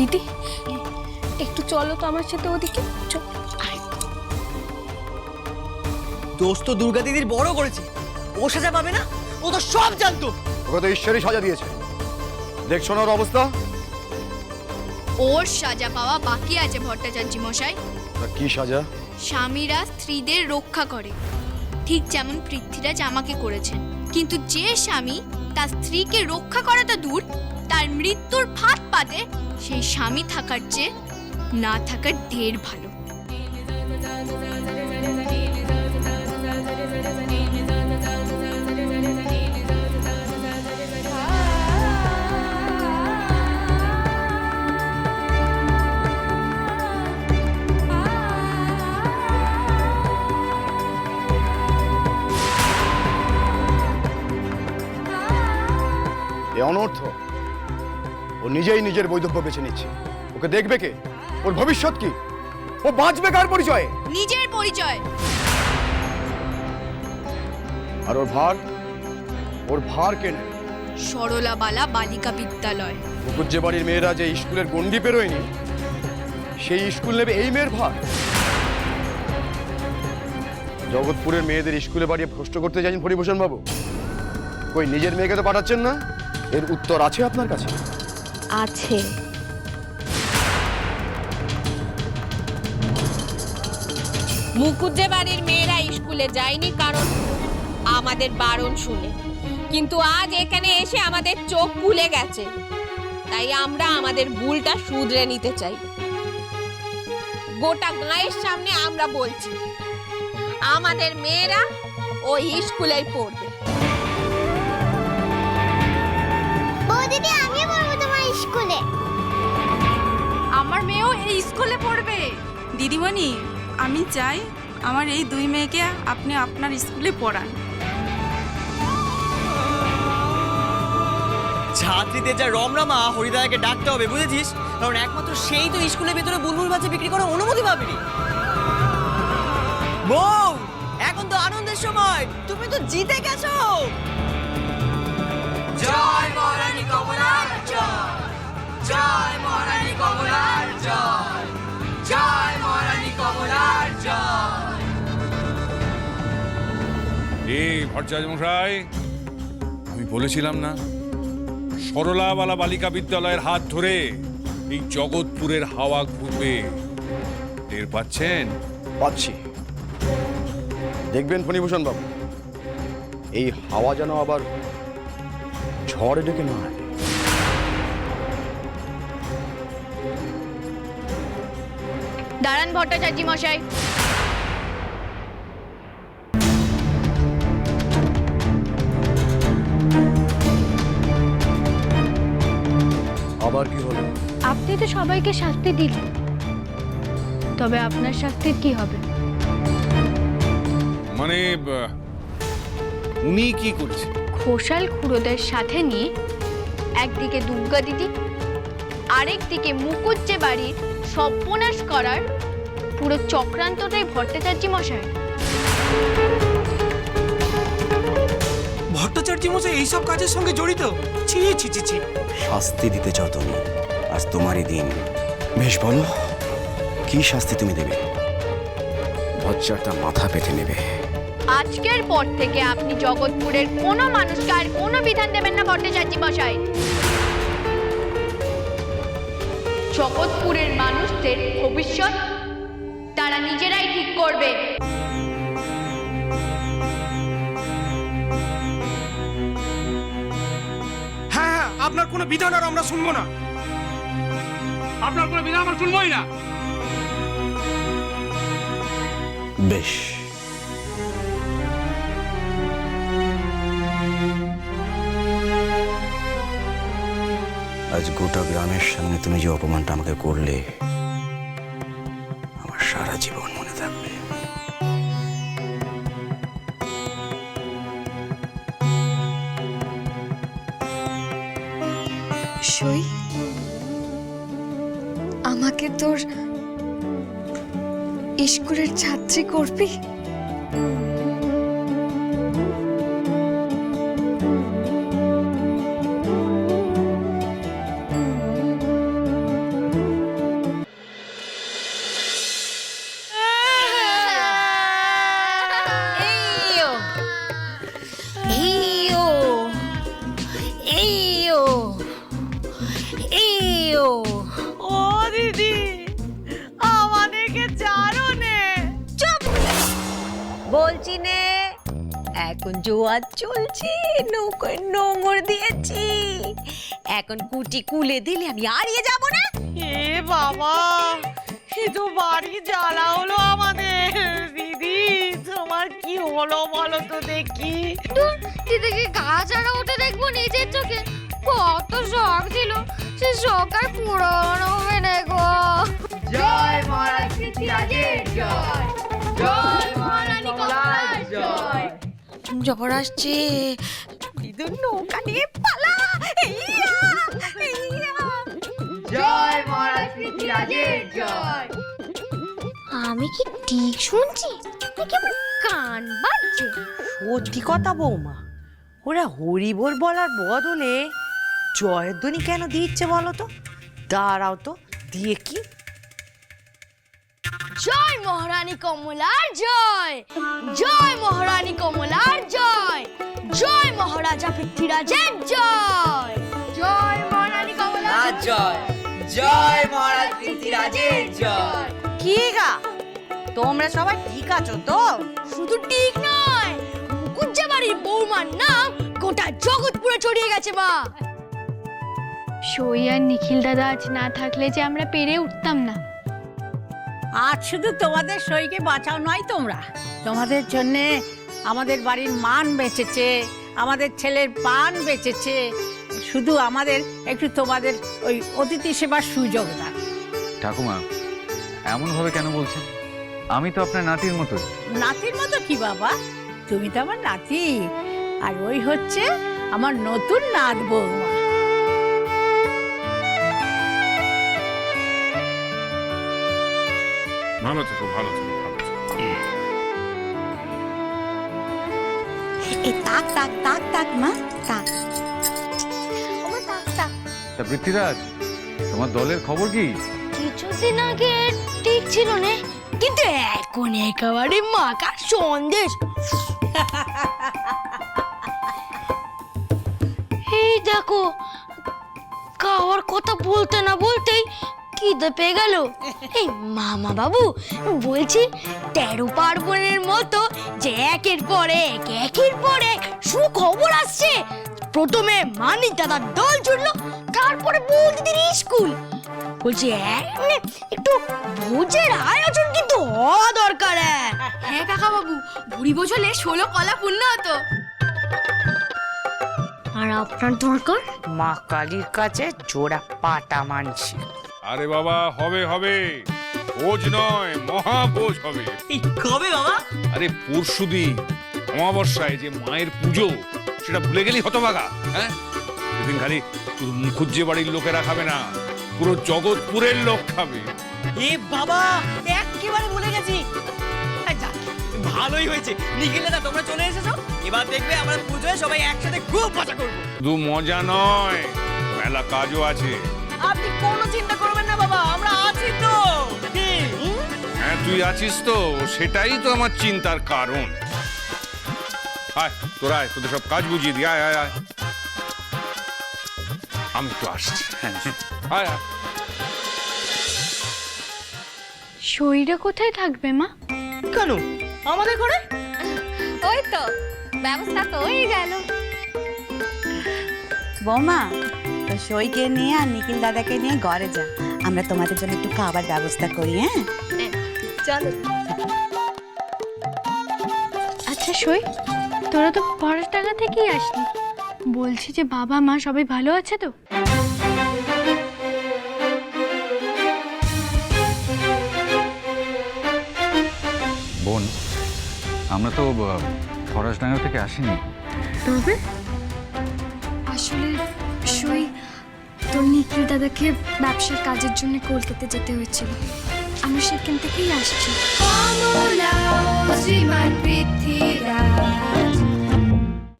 দিদি একটু চলো তো আমার সাথে ওদিকে। দোষ তো দুর্গা দিদির বড় করেছে, ও সাজা পাবে না? ও তো সব জানতো। ওকে তো ঈশ্বরই সাজা দিয়েছে। দেখছো না ওর অবস্থা? ওর সাজা পাওয়া বাকি আছে ভট্টাচার্য মশাই। কি সাজা? স্বামীরা স্ত্রীদের রক্ষা করে, ঠিক যেমন পৃথ্বীরাজ আমাকে করেছেন। কিন্তু যে স্বামী তার স্ত্রীকে রক্ষা করা তো দূর, তার মৃত্যুর ফাঁদ পাতে সেই স্বামী থাকার চেয়ে না থাকার ঢের ভালো। এ অনর্থ। ও নিজেই নিজের বৈধব্য বেছে নিচ্ছে। ওকে দেখবে কে? ওর ভবিষ্যৎ কি? ও বাঁচবে কার পরিচয়ে? নিজের পরিচয়। আর ওর ভার কে নেবে? সরলাবালা বালিকা বিদ্যালয়। মুকুজ্জে বাড়ির মেয়েরা যে স্কুলের গণ্ডি পেরোয়নি, সেই স্কুল নেবে এই মেয়ের ভার? জগৎপুরের মেয়েদের স্কুলে বাড়িয়ে ভ্রষ্ট করতে চাইছেন ফণিভূষণ বাবু? কই নিজের মেয়েকে তো পাঠাচ্ছেন না? এর উত্তর আছে আপনার কাছে? আছে। মুকুজ্জে বাড়ির মেয়েরা স্কুলে যায়নি কারণ আমাদের বারণ শুনে, কিন্তু আজ এখানে এসে আমাদের চোখ খুলে গেছে, তাই আমরা আমাদের ভুলটা শুধরে নিতে চাই। গোটা গাঁয়ের সামনে আমরা বলছি আমাদের মেয়েরা ওই স্কুলেই পড়বে। দিদি আমি পড়বো তোমার স্কুলে। আমার মেয়েও এই স্কুলে পড়বে। দিদিমণি, আমি চাই আমার এই দুই মেয়েকে আপনি আপনার স্কুলে পড়ান। ছাত্রীদের যা রমরমা, হরিদাকে ডাকতে হবে, বুঝেছিস? কারণ একমাত্র সেই তো স্কুলের ভেতরে বুলবুল বাচ্চা বিক্রি করার অনুমতি পাবেনি। বউ, এখন তো আনন্দের সময়, তুমি তো জিতে গেছো। জয় মহারানী কমলার জয়, জয় মহারানী কমলার জয়, জয় মহারানী কমলার জয়। ভট্টাচার্য মশাই, আমি বলেছিলাম না সরলাবালা বালিকা বিদ্যালয়ের হাত ধরে এই জগৎপুরের হাওয়া ঘুরবে। টের পাচ্ছেন? পাচ্ছি। দেখবেন ফণিভূষণ বাবু, এই হাওয়া যেন আবার ঝড় ডেকে না হয়। দাঁড়ান ভট্টাচার্য মশাই। আবার কি হলো? আপনি তো সবাইকে শাস্তি দিলেন, তবে আপনার শাস্তির কি হবে? মানে উনি কি করেছে? ঘোষাল খুড়োদের সাথে নিয়ে একদিকে দুর্গা দিদি, আরেকদিকে মুকুজ্জে বাড়ির সর্বনাশ করার পুরো চক্রান্তটাই ভট্টাচার্য মশাই। ভট্টাচার্য মশাই এইসব কাজের সঙ্গে জড়িত? ছি ছি ছি ছি। শাস্তি দিতে চাও তুমি? আজ তোমারই দিন। বেশ, বলো কি শাস্তি তুমি দেবে? বজ্জারটা মাথা পেতে নেবে। আজকের পর থেকে আপনি জগৎপুরের কোনো মানুষকে আর কোনো বিধান দেবেন না ভট্টাচার্য মশাই। জগৎপুরের মানুষদের ভবিষ্যৎ তারা নিজেরাই ঠিক করবে। হ্যাঁ হ্যাঁ, আপনার কোনো বিধান আর আমরা শুনবো না। আপনার কোনো বিধান আমরা শুনবোই না। বেশ, আজ গোটা গ্রামের সামনে তুমি যে অপমানটা আমাকে করলে, আমার সারা জীবন মনে থাকবে। সই, আমাকে তোর স্কুলের ছাত্রী করবি? ইউ ও দিদি আমাদেরকে ছাড়ো নে চুপ বলছি নে এখন জোয়ার চলছে নৌকায় নোঙর দিয়েছি এখন কুটি কুলে দিলে আমি হারিয়ে যাব না এ বাবা এ তো বাড়ি জ্বালা হলো আমাদের দিদি তোমার কি হলো বলো তো দেখি দিদিকে গা ছাড়া ওটা দেখবো নিজের চোখে কত শখ ছিল সে শখ আর পুরনো হবে না গো। জয় মহারাজ পৃথ্বীরাজের জয়, জয় মহারানী কমলার জয়। জবর আসছে ইঁদুর নৌকা নিয়ে পালা ইয়া, ইয়া। জয় মহারাজ পৃথ্বীরাজের জয়। আমি কি ঠিক শুনছি নাকি আমার কান বাজছে? সত্যি কথা বৌমা, ওরা হরিবোল বলার বদলে জয়ধ্বনি কেন দিচ্ছে বলো তো? দাঁড়াও তো দিয়ে কি। জয় মহারানী কমলার জয়, জয় মহারানী কমলার জয়, জয় মহারাজা পৃথ্বীরাজের জয়, জয় মহারানী কমলার জয়, জয় মহারাজ পৃথ্বীরাজের জয়। কি গা তোমরা সবাই ঠিক আছো তো? শুধু ঠিক নয়, মুকুজ্জা বাড়ির বৌমার নাম গোটা জগৎপুরে ছড়িয়ে গেছে মা। সই আর নিখিল দাদা আজ না থাকলে যে আমরা পেরে উঠতাম না। আজ শুধু তোমাদের সইকে বাঁচাও নয়, তোমরা তোমাদের জন্যে আমাদের বাড়ির মান বেঁচেছে, আমাদের ছেলের পান বেঁচেছে। শুধু আমাদের একটু তোমাদের ওই অতিথি সেবার সুযোগ দাও। ঠাকুমা এমনভাবে কেন বলছেন? আমি তো আপনার নাতির মতোই। নাতির মতো কি বাবা, তুমি তো আমার নাতি, আর ওই হচ্ছে আমার নতুন নাত বৌমা। ভালো থেকো, ভালো থেকো, ভালো থেকো। তাক তাক তাক তাক মা তাক। ওমা তাক তাক। তা পৃথ্বীরাজ, তোমার দলের খবর কি? কিছুদিন আগে ঠিক ছিল না, কিন্তু এখন একেবারে মাকা সন্দেশ। এই দেখো, খাওয়ার কথা বলতে না বলতেই খিদে পেয়ে গেল। এই মামা বাবু বলছি 13 পার্বণের মতো যে একের পর এক সুখবর আসছে। প্রথমে মানিক দাদার দল জুড়লো, তারপরে বৌদিদের স্কুল। বলছি একটু ভোজের আয়োজন কিন্তু হওয়া দরকার। হ্যাঁ কাকা বাবু, ভুড়ি বোঝলে 16 কলা পূর্ণ হতো। আর আপনার দরকার মা কালীর কাছে জোড়া পাটা মানছি। আরে বাবা, হবে হবে, ভোজ নয় মহাভোজ হবে। কবে বাবা? আরে পরশুদিন অমাবস্যায় যে মায়ের পুজো, সেটা ভুলে গেলি হতভাগা? হ্যাঁ, সেদিন খালি শুধু মুখুজ্জে বাড়ির লোকেরা খাবে না, পুরো জগৎপুরের লোক খাবে। এ বাবা, একেবারে ভুলে গেছি। যাক, ভালোই হয়েছে নিখিল দাদা তোমরা চলে এসেছো। এবার দেখবে আমরা পুজোয় সবাই একসাথে খুব মজা করবো। শুধু মজা নয়, মেলা কাজও আছে। আপনি কোনো চিন্তা করবেন না বাবা, আমরা আছি তো। হ্যাঁ, তুই আছিস তো, সেটাই তো আমার চিন্তার কারণ। আয় তোরা আয়, তোদের সব কাজ বুঝিয়ে দি। আয় আয় আয়, আমি তো আসছি। হ্যাঁ আয় আয়। সইটা কোথায় থাকবে মা? কেন আমাদের ঘরে? ওই তো ব্যবস্থা তো হয়ে গেল। বৌমা, তো সইকে নিয়ে আর নিখিল দাদাকে নিয়ে ঘরে যা, আমরা তোমাদের জন্য একটু খাবার ব্যবস্থা করি। হ্যাঁ চলো। আচ্ছা সই, তোরা তো পড়াশোনা থেকেই আসলি, বলছি যে বাবা মা সবাই ভালো আছে তো? বোন, আমরা তো ফরাসডাঙ্গা থেকে আসিনি। তবে আসলে সই, তোর নিখিল দাদাকে ব্যবসার কাজের জন্য কলকাতা যেতে হয়েছিল, আমরা সেখান থেকেই আসছি। শ্রীমান পৃথ্বীরাজ